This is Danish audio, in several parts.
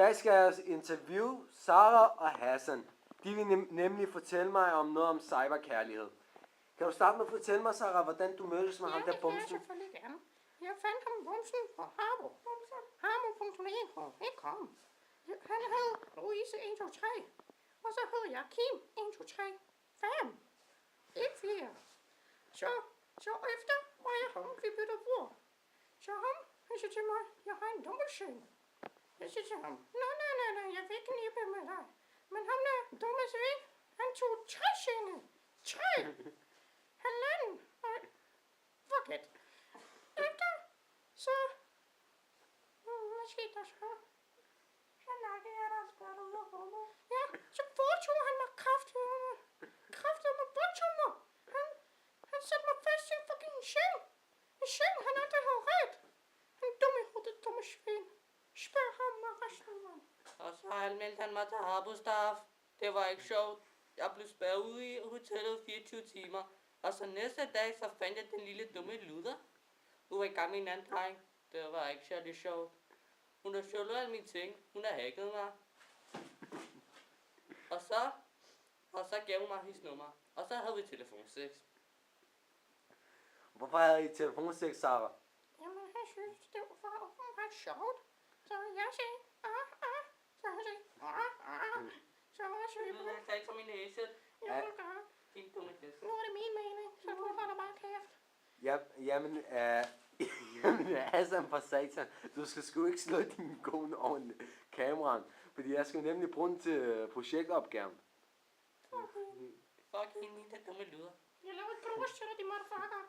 dag skal jeg interviewe Sara og Hassan. De vil nemlig fortælle mig om noget om cyberkærlighed. Kan du starte med at fortælle mig, Sara, hvordan du mødtes med ham der bumsen? Ja, det kan jeg selvfølgelig gerne. Jeg fandt ham bumsen på Harbo. Harbo.com. Han hed Louise 1, 2, 3. Og så hed jeg Kim 1, 2, 3. 5. Ikke flere. Så efter var jeg ham, vi byttede bord. Så han siger til mig, jeg har en dobbeltseng. Jeg siger til ham, nej, jeg vil ikke knippe med dig. Men ham der dumme svin, han tog 3 senge. 3. Halvanden. Fuck it. Efter, så... Hvad skete der så? Så nakkede jeg der skørt ud af rummet. Ja, så foretog han mig kraftedeme bundtummer. Han satte mig fast i en fucking seng. En seng, han aldrig havde ret. Han dumme i hovedet, dumme svin. Spørg ham med resten, mand. Og så anmeldte han mig til Harbo-staff. Det var ikke sjovt. Jeg blev spærret ude i hotellet 24 timer. Og så næste dag, så fandt jeg den lille dumme luder. Hun var i gang med en anden dreng. Det var ikke særlig sjovt. Hun har stjålet alle mine ting. Hun har hacket mig. Og så gav hun mig hendes nummer. Og så havde vi telefonsex. Hvorfor havde I telefonsex, Sara? Jamen, han synes, det var åbenbart sjovt. Så jeg sagde, så han sagde, så var jeg syg på. Jeg sagde ikke fra min næse. Jeg vil gøre. Din dumme hest. Nu er det min mening, så du holder bare kæft. Jamen, Hassan for satan. Du skal sgu ikke slå din kone oven kameraen. Fordi jeg skal nemlig bruge den til projektopgaven. Fuck hende, min dumme luder. Jeg laver et brugs til dig, de motherfucker.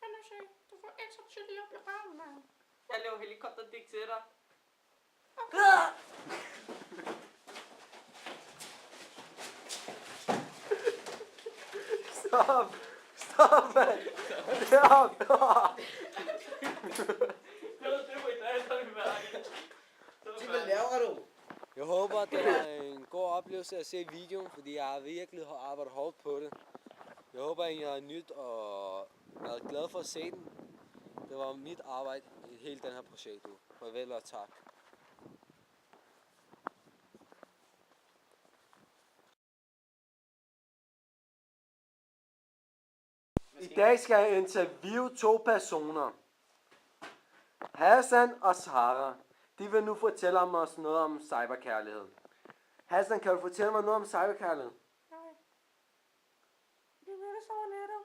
Ellers sagde, du får ekstra chili op i røven, mand. Jeg laver helikopterdik til dig. Stop, mand. Stop. Hvad laver du? Jeg håber, det var en god oplevelse at se videoen, fordi jeg har virkelig arbejdet hårdt på det. Jeg håber, I har nyt og været glad for at se den. Det var mit arbejde i hele den her projekt. Farvel og tak. I dag skal jeg interviewe 2 personer. Hassan og Sara. De vil nu fortælle os noget om cyberkærlighed. Hassan, kan du fortælle mig noget om cyberkærlighed? Nej. Vi mødtes over nettet.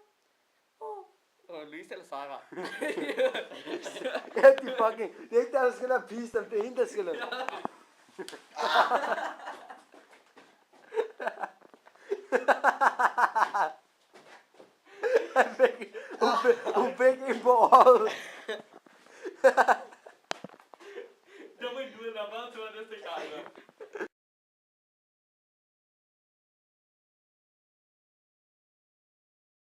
Og Louise eller Sara? Ja, de fucking... Det er ikke der skal lade pige dem, det er hende, der skal lade. Hun fik en på øjet.